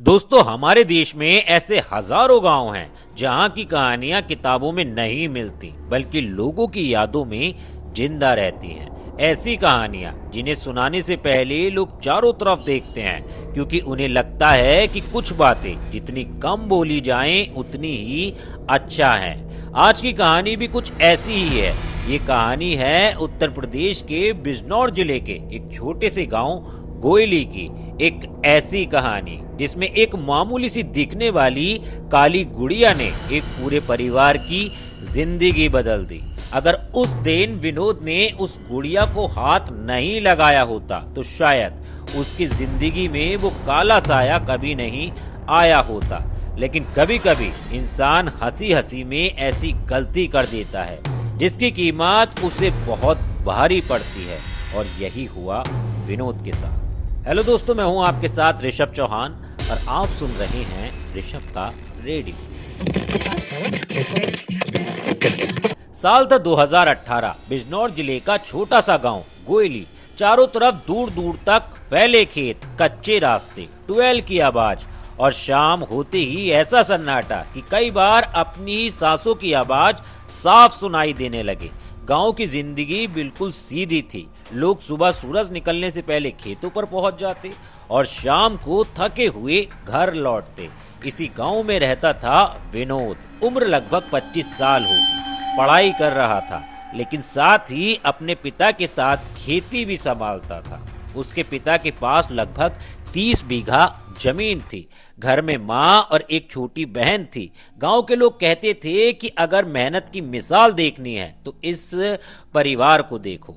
दोस्तों, हमारे देश में ऐसे हजारों गांव हैं जहां की कहानियां किताबों में नहीं मिलती बल्कि लोगों की यादों में जिंदा रहती हैं। ऐसी कहानियां जिन्हें सुनाने से पहले लोग चारों तरफ देखते हैं क्योंकि उन्हें लगता है कि कुछ बातें जितनी कम बोली जाएं उतनी ही अच्छा है। आज की कहानी भी कुछ ऐसी ही है। ये कहानी है उत्तर प्रदेश के बिजनौर जिले के एक छोटे से गांव गोयली की। एक ऐसी कहानी जिसमें एक मामूली सी दिखने वाली काली गुड़िया ने एक पूरे परिवार की जिंदगी बदल दी। अगर उस दिन विनोद ने उस गुड़िया को हाथ नहीं लगाया होता तो शायद उसकी जिंदगी में वो काला साया कभी नहीं आया होता। लेकिन कभी कभी इंसान हंसी हंसी में ऐसी गलती कर देता है जिसकी कीमत उसे बहुत भारी पड़ती है, और यही हुआ विनोद के साथ। हेलो दोस्तों, मैं हूं आपके साथ ऋषभ चौहान और आप सुन रहे हैं ऋषभ का रेडियो। साल था 2018। बिजनौर जिले का छोटा सा गांव गोयली। चारों तरफ दूर दूर तक फैले खेत, कच्चे रास्ते, ट्यूबवेल की आवाज और शाम होते ही ऐसा सन्नाटा कि कई बार अपनी ही सांसों की आवाज साफ सुनाई देने लगे। गांव की जिंदगी बिल्कुल सीधी थी। लोग सुबह सूरज निकलने से पहले खेतों पर पहुंच जाते और शाम को थके हुए घर लौटते। इसी गांव में रहता था विनोद। उम्र लगभग 25 साल होगी। पढ़ाई कर रहा था लेकिन साथ ही अपने पिता के साथ खेती भी संभालता था। उसके पिता के पास लगभग 30 बीघा जमीन थी। घर में माँ और एक छोटी बहन थी। गांव के लोग कहते थे कि अगर मेहनत की मिसाल देखनी है तो इस परिवार को देखो।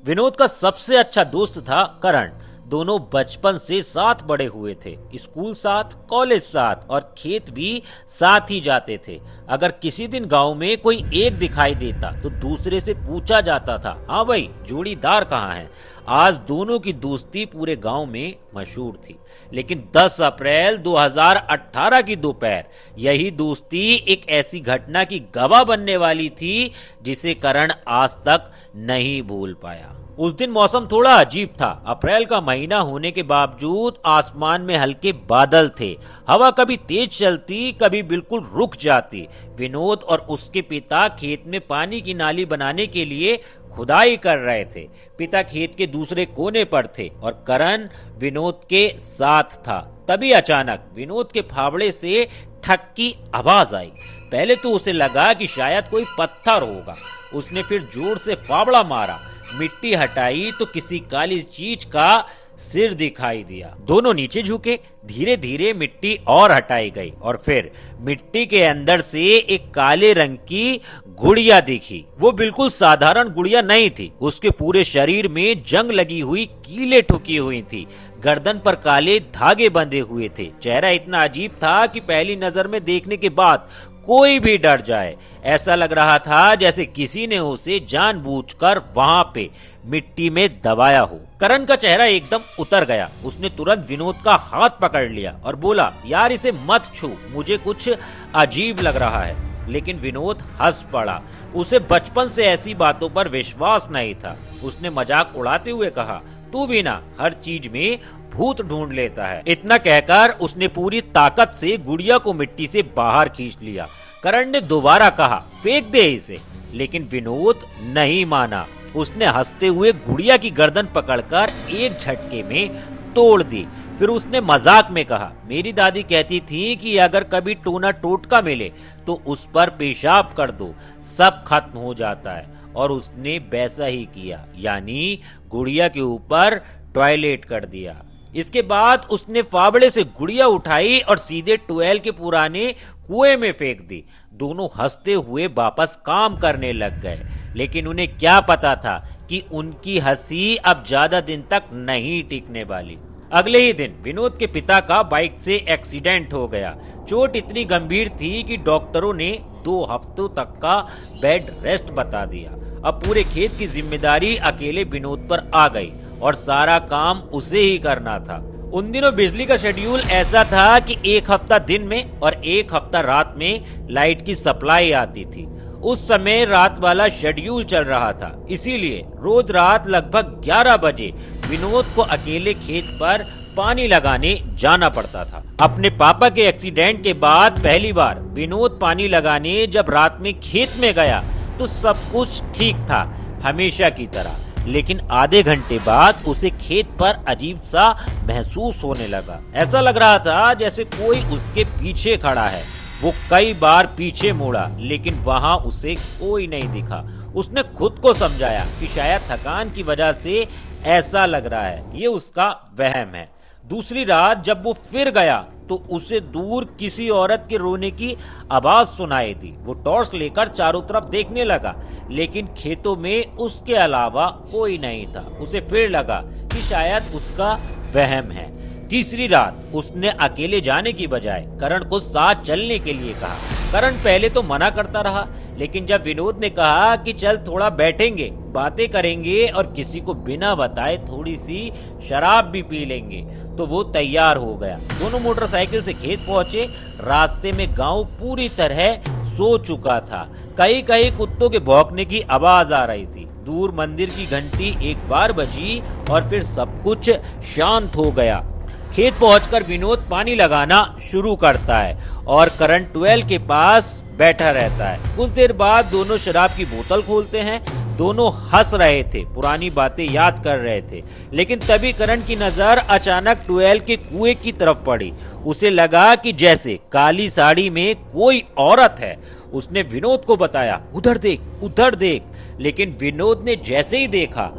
विनोद का सबसे अच्छा दोस्त था करण। दोनों बचपन से साथ बड़े हुए थे। स्कूल साथ, कॉलेज साथ और खेत भी साथ ही जाते थे। अगर किसी दिन गांव में कोई एक दिखाई देता तो दूसरे से पूछा जाता था, हाँ भाई, जोड़ीदार कहाँ है। आज दोनों की दोस्ती पूरे गांव में मशहूर थी। लेकिन 10 अप्रैल 2018 की दोपहर यही दोस्ती एक ऐसी घटना की गवाह बनने वाली थी जिसे करण आज तक नहीं भूल पाया। उस दिन मौसम थोड़ा अजीब था। अप्रैल का महीना होने के बावजूद आसमान में हल्के बादल थे। हवा कभी तेज चलती, कभी बिल्कुल रुक जाती। विनोद और उसके पिता खेत में पानी की नाली बनाने के लिए खुदाई कर रहे थे। पिता खेत के दूसरे कोने पर थे और करण विनोद के साथ था। तभी अचानक विनोद के फावड़े से ठक की आवाज आई। पहले तो उसे लगा कि शायद कोई पत्थर होगा। उसने फिर जोर से फावड़ा मारा। मिट्टी हटाई तो किसी काली चीज का सिर दिखाई दिया। दोनों नीचे झुके। धीरे धीरे मिट्टी और हटाई गई और फिर मिट्टी के अंदर से एक काले रंग की गुड़िया दिखी। वो बिल्कुल साधारण गुड़िया नहीं थी। उसके पूरे शरीर में जंग लगी हुई कीलें ठुकी हुई थी। गर्दन पर काले धागे बंधे हुए थे। चेहरा इतना अजीब था कि पहली नजर में देखने के बाद कोई भी डर जाए। ऐसा लग रहा था जैसे किसी ने उसे जानबूझकर वहां पे मिट्टी में दबाया हो। करण का चेहरा एकदम उतर गया। उसने तुरंत विनोद का हाथ पकड़ लिया और बोला, यार इसे मत छू, मुझे कुछ अजीब लग रहा है। लेकिन विनोद हंस पड़ा। उसे बचपन से ऐसी बातों पर विश्वास नहीं था। उसने मजाक उड़ाते हुए कहा, तू भी ना हर चीज में भूत ढूंढ लेता है। इतना कहकर उसने पूरी ताकत से गुड़िया को मिट्टी से बाहर खींच लिया। करण ने दोबारा कहा, फेंक दे इसे, लेकिन विनोद नहीं माना। उसने हंसते हुए गुड़िया की गर्दन पकड़कर एक झटके में तोड़ दी। फिर उसने मजाक में कहा, मेरी दादी कहती थी कि अगर कभी टोना टोटका मिले तो उस पर पेशाब कर दो, सब खत्म हो जाता है। और उसने वैसा ही किया, यानी गुड़िया के ऊपर टॉयलेट कर दिया। इसके बाद उसने फावड़े से गुड़िया उठाई और सीधे ट्यूबवेल के पुराने कुएं में फेंक दी। दोनों हंसते हुए वापस काम करने लग गए। लेकिन उन्हें क्या पता था कि उनकी हंसी अब ज्यादा दिन तक नहीं टिकने वाली। अगले ही दिन विनोद के पिता का बाइक से एक्सीडेंट हो गया। चोट इतनी गंभीर थी कि डॉक्टरों ने 2 हफ्तों तक का बेड रेस्ट बता दिया। अब पूरे खेत की जिम्मेदारी अकेले विनोद पर आ गई और सारा काम उसे ही करना था। उन दिनों बिजली का शेड्यूल ऐसा था कि 1 हफ्ता दिन में और 1 हफ्ता रात में लाइट की सप्लाई आती थी। उस समय रात वाला शेड्यूल चल रहा था, इसीलिए रोज रात लगभग 11 बजे विनोद को अकेले खेत पर पानी लगाने जाना पड़ता था। अपने पापा के एक्सीडेंट के बाद पहली बार विनोद पानी लगाने जब रात में खेत में गया तो सब कुछ ठीक था, हमेशा की तरह। लेकिन आधे घंटे बाद उसे खेत पर अजीब सा महसूस होने लगा। ऐसा लग रहा था जैसे कोई उसके पीछे खड़ा है। वो कई बार पीछे मुड़ा लेकिन वहां उसे कोई नहीं दिखा। उसने खुद को समझाया कि शायद थकान की वजह से ऐसा लग रहा है, ये उसका वहम है। दूसरी रात जब वो फिर गया तो उसे दूर किसी औरत के रोने की आवाज सुनाई दी। वो टॉर्च लेकर चारों तरफ देखने लगा लेकिन खेतों में उसके अलावा कोई नहीं था। उसे फिर लगा कि शायद उसका वहम है। तीसरी रात उसने अकेले जाने की बजाय करण को साथ चलने के लिए कहा। करण पहले तो मना करता रहा लेकिन जब विनोद ने कहा कि चल थोड़ा बैठेंगे, बातें करेंगे और किसी को बिना बताए थोड़ी सी शराब भी पी लेंगे तो वो तैयार हो गया। दोनों मोटरसाइकिल से खेत पहुंचे। रास्ते में गांव पूरी तरह सो चुका था। कहीं कहीं कुत्तों के भौंकने की आवाज आ रही थी। दूर मंदिर की घंटी एक बार बजी और फिर सब कुछ शांत हो गया। खेत पहुंचकर विनोद पानी लगाना शुरू करता है और करण ट्वेल के पास बैठा रहता है। कुछ देर बाद दोनों शराब की बोतल खोलते हैं। दोनों हंस रहे थे, पुरानी बातें याद कर रहे थे। लेकिन तभी करण की नजर अचानक ट्वेल के कुएं की तरफ पड़ी। उसे लगा कि जैसे काली साड़ी में कोई औरत है। उसने विनोद को बताया, उधर देख, उधर देख। लेकिन विनोद ने जैसे ही देखा,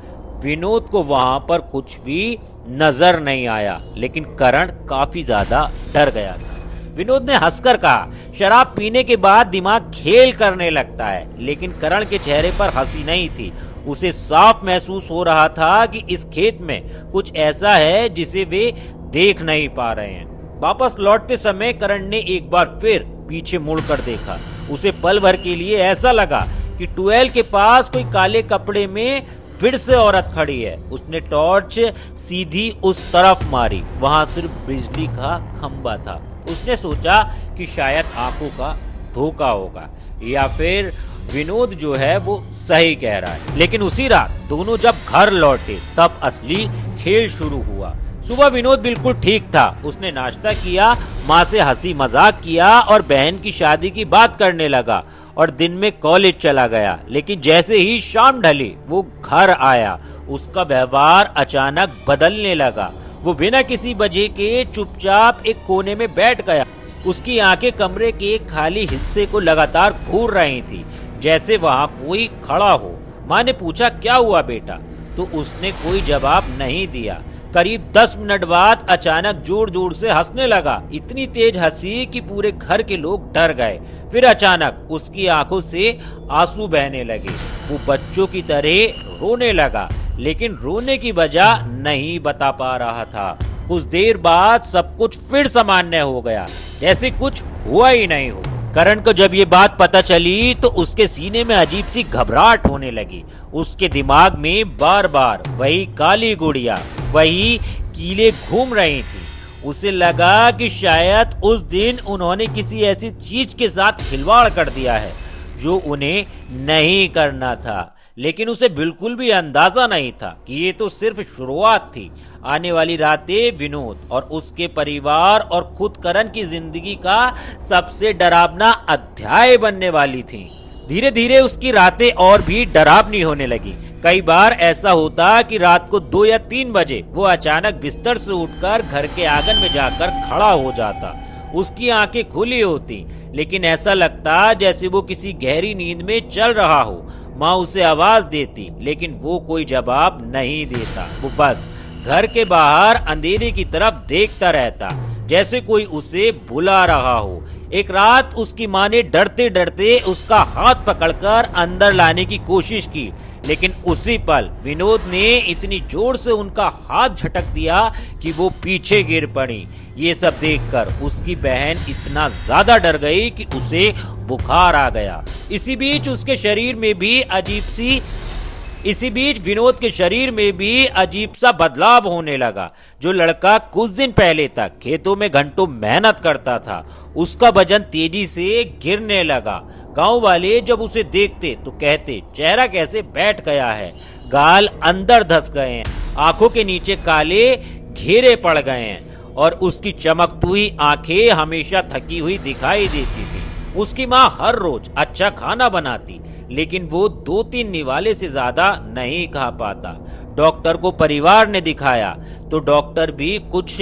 विनोद को वहां पर कुछ भी नजर नहीं आया। लेकिन करण काफी ज्यादा डर गया था। विनोद ने हंसकर कहा, शराब पीने के बाद दिमाग खेल करने लगता है। लेकिन करण के चेहरे पर हंसी नहीं थी। उसे साफ महसूस हो रहा था कि इस खेत में कुछ ऐसा है जिसे वे देख नहीं पा रहे हैं। वापस लौटते समय करण ने एक बार फिर पीछे मुड़कर देखा। उसे पल भर के लिए ऐसा लगा कि ट्वेल के पास कोई काले कपड़े में फिर से औरत खड़ी है। उसने टॉर्च सीधी उस तरफ मारी। वहां सिर्फ बिजली का खंबा था। उसने सोचा कि शायद आंखों का धोखा होगा या फिर विनोद जो है वो सही कह रहा है। लेकिन उसी रात दोनों जब घर लौटे तब असली खेल शुरू हुआ। सुबह विनोद बिल्कुल ठीक था। उसने नाश्ता किया, माँ से हंसी मजाक किया और बहन की शादी की बात करने लगा और दिन में कॉलेज चला गया। लेकिन जैसे ही शाम ढली वो घर आया, उसका व्यवहार अचानक बदलने लगा। वो बिना किसी वजह के चुपचाप एक कोने में बैठ गया। उसकी आंखें कमरे के एक खाली हिस्से को लगातार घूर रही थी, जैसे वहां कोई खड़ा हो। माँ ने पूछा, क्या हुआ बेटा? तो उसने कोई जवाब नहीं दिया। करीब 10 मिनट बाद अचानक जोर जोर से हंसने लगा। इतनी तेज हंसी कि पूरे घर के लोग डर गए। फिर अचानक उसकी आंखों से आंसू बहने लगे। वो बच्चों की तरह रोने लगा लेकिन रोने की वजह नहीं बता पा रहा था। कुछ देर बाद सब कुछ फिर सामान्य हो गया, जैसे कुछ हुआ ही नहीं हो। करण को जब ये बात पता चली तो उसके सीने में अजीब सी घबराहट होने लगी। उसके दिमाग में बार बार वही काली गुड़िया, वही कीले घूम रही थी। उसे लगा कि शायद उस दिन उन्होंने किसी ऐसी चीज के साथ खिलवाड़ कर दिया है जो उन्हें नहीं करना था। लेकिन उसे बिल्कुल भी अंदाजा नहीं था कि ये तो सिर्फ शुरुआत थी। आने वाली रातें विनोद और उसके परिवार और खुद करण की जिंदगी का सबसे डरावना अध्याय बनने वाली थी। धीरे धीरे उसकी रातें और भी डरावनी होने लगी। कई बार ऐसा होता कि रात को 2 या 3 बजे वो अचानक बिस्तर से उठकर घर के आंगन में जाकर खड़ा हो जाता। उसकी आंखें खुली होती लेकिन ऐसा लगता जैसे वो किसी गहरी नींद में चल रहा हो। माँ उसे आवाज देती लेकिन वो कोई जवाब नहीं देता। वो बस घर के बाहर अंधेरे की तरफ देखता रहता, जैसे कोई उसे बुला रहा हो। एक रात उसकी माँ ने डरते डरते उसका हाथ पकड़कर अंदर लाने की कोशिश की, लेकिन उसी पल विनोद ने इतनी जोर से उनका हाथ झटक दिया कि वो पीछे गिर पड़ी। ये सब देखकर उसकी बहन इतना ज्यादा डर गई कि उसे बुखार आ गया। इसी बीच विनोद के शरीर में भी अजीब सा बदलाव होने लगा। जो लड़का कुछ दिन पहले तक खेतों में घंटों मेहनत करता था, उसका वजन तेजी से गिरने लगा। गांव वाले जब उसे देखते तो कहते, चेहरा कैसे बैठ गया है, गाल अंदर धस गए हैं, आंखों के नीचे काले घेरे पड़ गए हैं और उसकी चमकती हुई आंखें हमेशा थकी हुई दिखाई देती थी। उसकी माँ हर रोज अच्छा खाना बनाती, लेकिन वो 2-3 निवाले से ज्यादा नहीं खा पाता। डॉक्टर को परिवार ने दिखाया तो डॉक्टर भी कुछ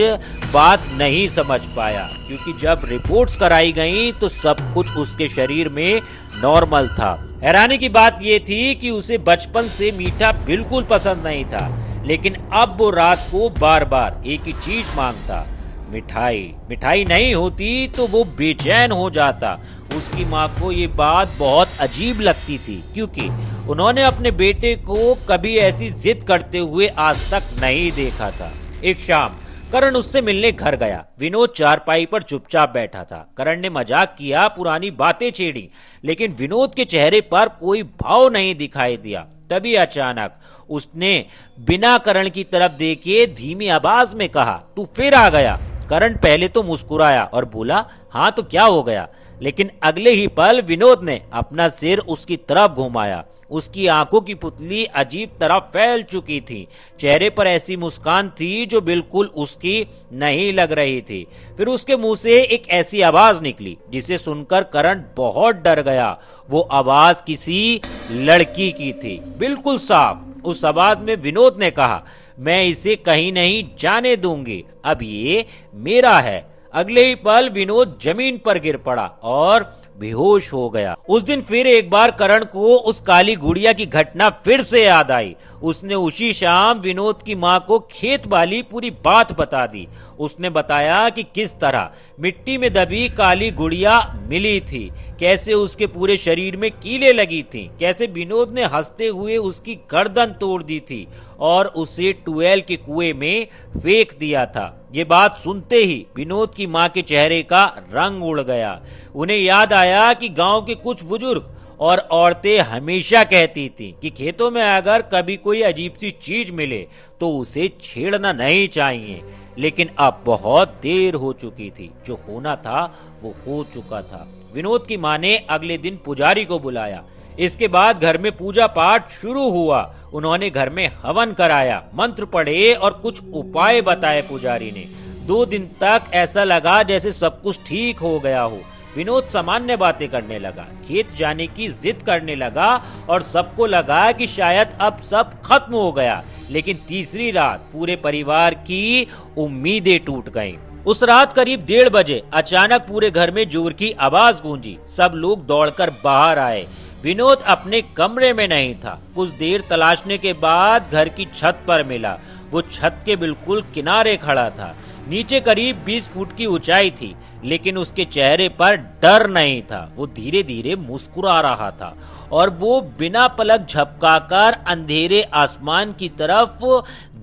बात नहीं समझ पाया, क्योंकि जब रिपोर्ट्स कराई गई तो सब कुछ उसके शरीर में नॉर्मल था। हैरानी की बात यह थी कि उसे बचपन से मीठा बिल्कुल पसंद नहीं था, लेकिन अब वो रात को बार बार एक ही चीज मांगता, मिठाई। मिठाई नहीं होती तो वो बेचैन हो जाता। उसकी माँ को ये बात बहुत अजीब लगती थी, क्योंकि उन्होंने अपने बेटे को कभी ऐसी जिद करते हुए आज तक नहीं देखा था। एक शाम करण उससे मिलने घर गया। विनोद चारपाई पर चुपचाप बैठा था। करण ने मजाक किया, पुरानी बातें छेड़ी, लेकिन विनोद के चेहरे पर कोई भाव नहीं दिखाई दिया। तभी अचानक उसने बिना करण की तरफ देखे धीमी आवाज में कहा, तू फिर आ गया। करण पहले तो मुस्कुराया और बोला, हाँ तो क्या हो गया, लेकिन अगले ही पल विनोद ने अपना सिर उसकी तरफ घुमाया। उसकी आंखों की पुतली अजीब तरह फैल चुकी थी। चेहरे पर ऐसी मुस्कान थी जो बिल्कुल उसकी नहीं लग रही थी। फिर उसके मुंह से एक ऐसी आवाज निकली जिसे सुनकर करण बहुत डर गया। वो आवाज किसी लड़की की थी, बिल्कुल साफ। उस आवाज में विनोद ने कहा, मैं इसे कहीं नहीं जाने दूंगी, अब ये मेरा है। अगले ही पल विनोद जमीन पर गिर पड़ा और बेहोश हो गया। उस दिन फिर एक बार करण को उस काली गुड़िया की घटना फिर से याद आई। उसने उसी शाम विनोद की माँ को खेत वाली पूरी बात बता दी। उसने बताया कि किस तरह मिट्टी में दबी काली गुड़िया मिली थी, कैसे उसके पूरे शरीर में कीलें लगी थीं, कैसे विनोद ने हंसते हुए उसकी गर्दन तोड़ दी थी और उसे ट्यूबवेल के कुएं में फेंक दिया था। ये बात सुनते ही विनोद की माँ के चेहरे का रंग उड़ गया। उन्हें याद आया कि गांव के कुछ बुजुर्ग और औरतें हमेशा कहती थी कि खेतों में अगर कभी कोई अजीब सी चीज मिले तो उसे छेड़ना नहीं चाहिए। लेकिन अब बहुत देर हो चुकी थी। जो होना था वो हो चुका था। विनोद की माँ ने अगले दिन पुजारी को बुलाया। इसके बाद घर में पूजा पाठ शुरू हुआ। उन्होंने घर में हवन कराया, मंत्र पढ़े और कुछ उपाय बताए पुजारी ने। 2 दिन तक ऐसा लगा जैसे सब कुछ ठीक हो गया हो। विनोद सामान्य बातें करने लगा, खेत जाने की जिद करने लगा और सबको लगा कि शायद अब सब खत्म हो गया। लेकिन तीसरी रात पूरे परिवार की उम्मीदें टूट गईं। उस रात करीब 1:30 बजे अचानक पूरे घर में जोर की आवाज गूंजी। सब लोग दौड़कर बाहर आए। विनोद अपने कमरे में नहीं था। कुछ देर तलाशने के बाद घर की छत पर मिला। वो छत के बिल्कुल किनारे खड़ा था। नीचे करीब 20 फुट की ऊंचाई थी, लेकिन उसके चेहरे पर डर नहीं था। वो धीरे धीरे मुस्कुरा रहा था और वो बिना पलक झपकाकर अंधेरे आसमान की तरफ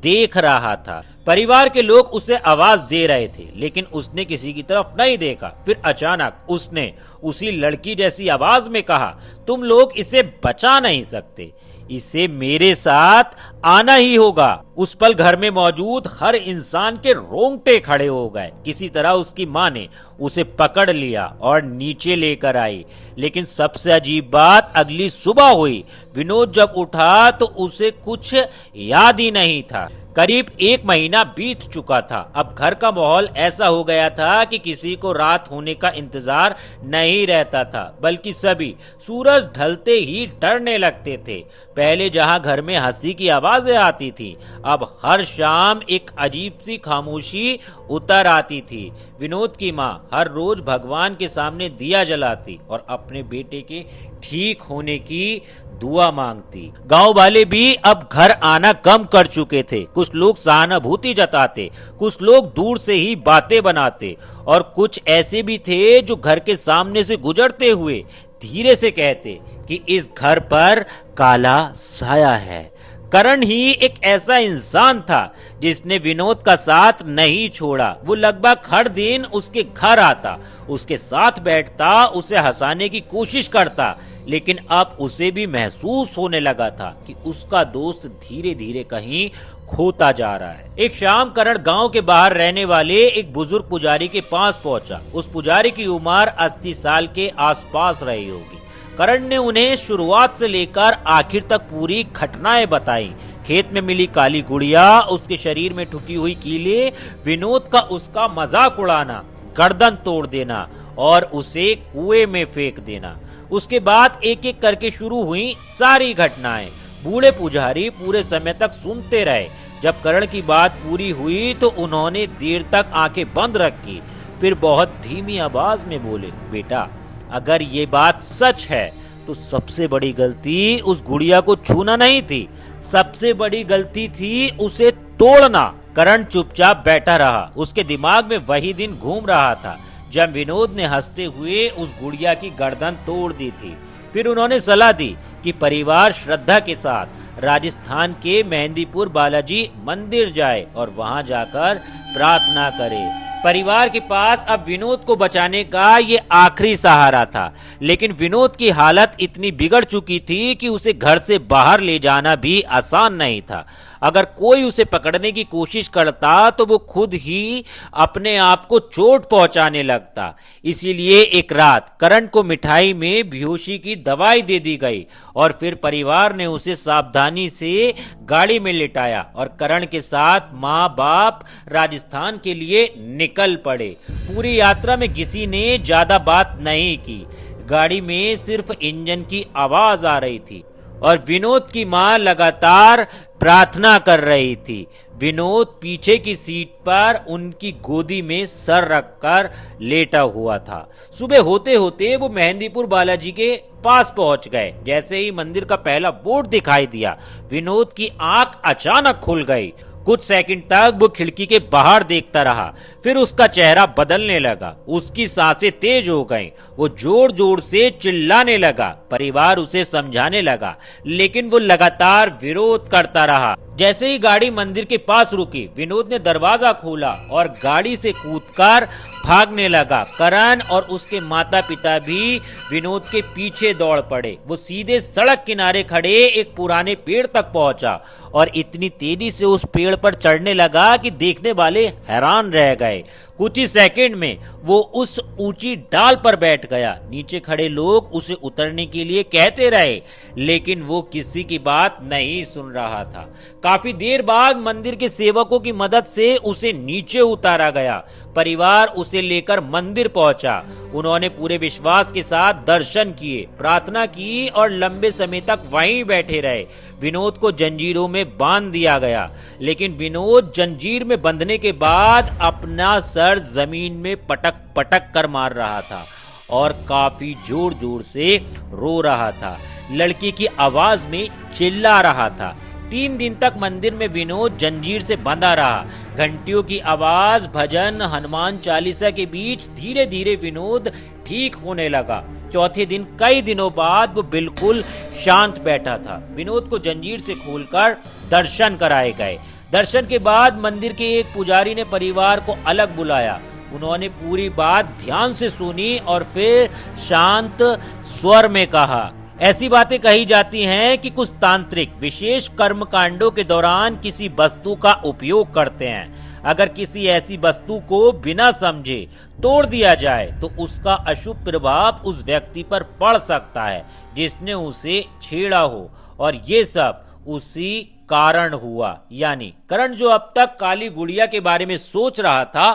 देख रहा था। परिवार के लोग उसे आवाज दे रहे थे, लेकिन उसने किसी की तरफ नहीं देखा। फिर अचानक उसने उसी लड़की जैसी आवाज में कहा, तुम लोग इसे बचा नहीं सकते, इसे मेरे साथ आना ही होगा। उस पल घर में मौजूद हर इंसान के रोंगटे खड़े हो गए। किसी तरह उसकी माँ ने उसे पकड़ लिया और नीचे लेकर आई। लेकिन सबसे अजीब बात अगली सुबह हुई। विनोद जब उठा तो उसे कुछ याद ही नहीं था। करीब 1 महीना बीत चुका था। अब घर का माहौल ऐसा हो गया था कि किसी को रात होने का इंतजार नहीं रहता था, बल्कि सभी सूरज ढलते ही डरने लगते थे। पहले जहां घर में हंसी की आवाजें आती थी, अब हर शाम एक अजीब सी खामोशी उतर आती थी। विनोद की माँ हर रोज भगवान के सामने दिया जलाती और अपने बेटे के ठीक होने की दुआ मांगती। गांव वाले भी अब घर आना कम कर चुके थे। कुछ लोग सहानुभूति जताते, कुछ लोग दूर से ही बातें बनाते और कुछ ऐसे भी थे जो घर के सामने से गुजरते हुए धीरे से कहते कि इस घर पर काला साया है। करण ही एक ऐसा इंसान था जिसने विनोद का साथ नहीं छोड़ा। वो लगभग हर दिन उसके घर आता, उसके साथ बैठता, उसे हंसाने की कोशिश करता। लेकिन अब उसे भी महसूस होने लगा था कि उसका दोस्त धीरे धीरे कहीं खोता जा रहा है। एक शाम करण गांव के बाहर रहने वाले एक बुजुर्ग पुजारी के पास पहुंचा। उस पुजारी की उम्र 80 साल के आसपास रही होगी। करण ने उन्हें शुरुआत से लेकर आखिर तक पूरी घटनाएं बताई खेत में मिली काली गुड़िया, उसके शरीर में ठुकी हुई कीले, विनोद का उसका मजाक उड़ाना, गर्दन तोड़ देना और उसे कुएं में फेंक देना। उसके बाद एक एक करके शुरू हुई सारी घटनाएं। बूढ़े पुजारी पूरे समय तक सुनते रहे। जब करण की बात पूरी हुई तो उन्होंने देर तक आंखें बंद रखी, फिर बहुत धीमी आवाज में बोले, बेटा, अगर ये बात सच है तो सबसे बड़ी गलती उस गुड़िया को छूना नहीं थी, सबसे बड़ी गलती थी उसे तोड़ना। करण चुपचाप बैठा रहा। उसके दिमाग में वही दिन घूम रहा था जब विनोद ने हंसते हुए उस गुड़िया की गर्दन तोड़ दी थी। फिर उन्होंने सलाह दी कि परिवार श्रद्धा के साथ राजस्थान के मेहंदीपुर बालाजी मंदिर जाए और वहां जाकर प्रार्थना करे। परिवार के पास अब विनोद को बचाने का ये आखिरी सहारा था, लेकिन विनोद की हालत इतनी बिगड़ चुकी थी कि उसे घर से बाहर ले जाना भी आसान नहीं था। अगर कोई उसे पकड़ने की कोशिश करता तो वो खुद ही अपने आप को चोट पहुंचाने लगता। इसीलिए एक रात करण को मिठाई में बेहोशी की दवाई दे दी गई और फिर परिवार ने उसे सावधानी से गाड़ी में लिटाया और करण के साथ माँ बाप राजस्थान के लिए निकल पड़े। पूरी यात्रा में किसी ने ज्यादा बात नहीं की। गाड़ी में सिर्फ इंजन की आवाज आ रही थी और विनोद की मां लगातार प्रार्थना कर रही थी। विनोद पीछे की सीट पर उनकी गोदी में सर रखकर लेटा हुआ था। सुबह होते होते वो मेहंदीपुर बालाजी के पास पहुंच गए। जैसे ही मंदिर का पहला बोर्ड दिखाई दिया, विनोद की आंख अचानक खुल गई। कुछ सेकंड तक वो खिड़की के बाहर देखता रहा, फिर उसका चेहरा बदलने लगा, उसकी सांसें तेज हो गईं, वो जोर जोर से चिल्लाने लगा। परिवार उसे समझाने लगा, लेकिन वो लगातार विरोध करता रहा। जैसे ही गाड़ी मंदिर के पास रुकी, विनोद ने दरवाजा खोला और गाड़ी से कूदकर भागने लगा। करण और उसके माता पिता भी विनोद के पीछे दौड़ पड़े। वो सीधे सड़क किनारे खड़े एक पुराने पेड़ तक पहुंचा और इतनी तेजी से उस पेड़ पर चढ़ने लगा कि देखने वाले हैरान रह गए। कुछ ही सेकंड में वो उस ऊंची डाल पर बैठ गया। नीचे खड़े लोग उसे उतरने के लिए कहते रहे, लेकिन वो किसी की बात नहीं सुन रहा था। काफी देर बाद मंदिर के सेवकों की मदद से उसे नीचे उतारा गया। परिवार उसे लेकर मंदिर पहुंचा। उन्होंने पूरे विश्वास के साथ दर्शन किए, प्रार्थना की और लंबे समय तक वहीं बैठे रहे। विनोद को जंजीरों में बांध दिया गया, लेकिन विनोद जंजीर में बंधने के बाद अपना सर जमीन में पटक पटक कर मार रहा था और काफी जोर जोर से रो रहा था। लड़की की आवाज में चिल्ला रहा था। 3 दिन तक मंदिर में विनोद जंजीर से बंधा रहा। घंटियों की आवाज, भजन, हनुमान चालीसा के बीच धीरे धीरे विनोद ठीक होने लगा। चौथे दिन कई दिनों बाद वो बिल्कुल शांत बैठा था। विनोद को जंजीर से खोलकर दर्शन कराए गए। दर्शन के बाद मंदिर के एक पुजारी ने परिवार को अलग बुलाया। उन्होंने पूरी बात ध्यान से सुनी और फिर शांत स्वर में कहा, ऐसी बातें कही जाती हैं कि कुछ तांत्रिक विशेष कर्म कांडों के दौरान किसी वस्तु का उपयोग करते हैं। अगर किसी ऐसी वस्तु को बिना समझे तोड़ दिया जाए तो उसका अशुभ प्रभाव उस व्यक्ति पर पड़ सकता है जिसने उसे छेड़ा हो, और ये सब उसी कारण हुआ। यानी करण जो अब तक काली गुड़िया के बारे में सोच रहा था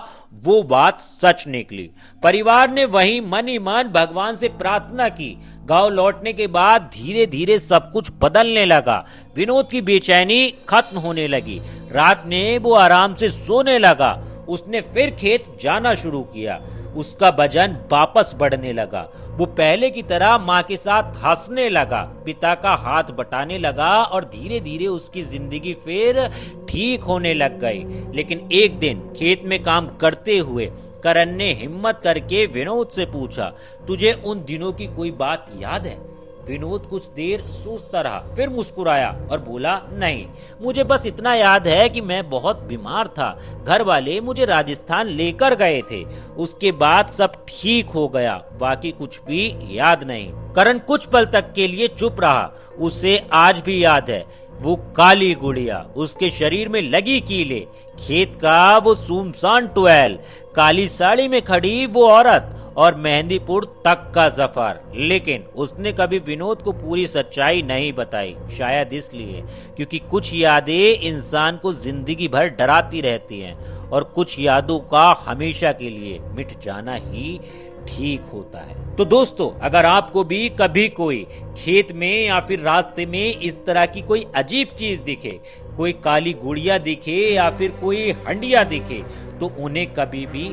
वो बात सच निकली। परिवार ने वहीं मन ही मन भगवान से प्रार्थना की। गांव लौटने के बाद धीरे धीरे सब कुछ बदलने लगा। विनोद की बेचैनी खत्म होने लगी। रात में वो आराम से सोने लगा। उसने फिर खेत जाना शुरू किया। उसका वजन वापस बढ़ने लगा। वो पहले की तरह माँ के साथ हंसने लगा, पिता का हाथ बटाने लगा और धीरे धीरे उसकी जिंदगी फिर ठीक होने लग गई। लेकिन एक दिन खेत में काम करते हुए करण ने हिम्मत करके विनोद से पूछा, तुझे उन दिनों की कोई बात याद है? विनोद कुछ देर सोचता रहा, फिर मुस्कुराया और बोला, नहीं, मुझे बस इतना याद है कि मैं बहुत बीमार था। घर वाले मुझे राजस्थान लेकर गए थे। उसके बाद सब ठीक हो गया। बाकी कुछ भी याद नहीं। करण कुछ पल तक के लिए चुप रहा। उसे आज भी याद है वो काली गुड़िया, उसके शरीर में लगी कीले, खेत का वो सुनसान टुएल, काली साड़ी में खड़ी वो औरत और मेहंदीपुर तक का सफर। लेकिन उसने कभी विनोद को पूरी सच्चाई नहीं बताई, शायद इसलिए क्योंकि कुछ यादें इंसान को जिंदगी भर डराती रहती हैं और कुछ यादों का हमेशा के लिए मिट जाना ही ठीक होता है। तो दोस्तों, अगर आपको भी कभी कोई खेत में या फिर रास्ते में इस तरह की कोई अजीब चीज दिखे, कोई काली गुड़िया दिखे या फिर कोई हंडिया दिखे, तो उन्हें कभी भी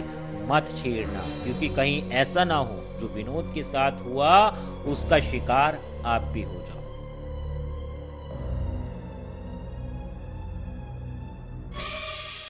मत छेड़ना, क्योंकि कहीं ऐसा ना हो जो विनोद के साथ हुआ उसका शिकार आप भी हो जाओ।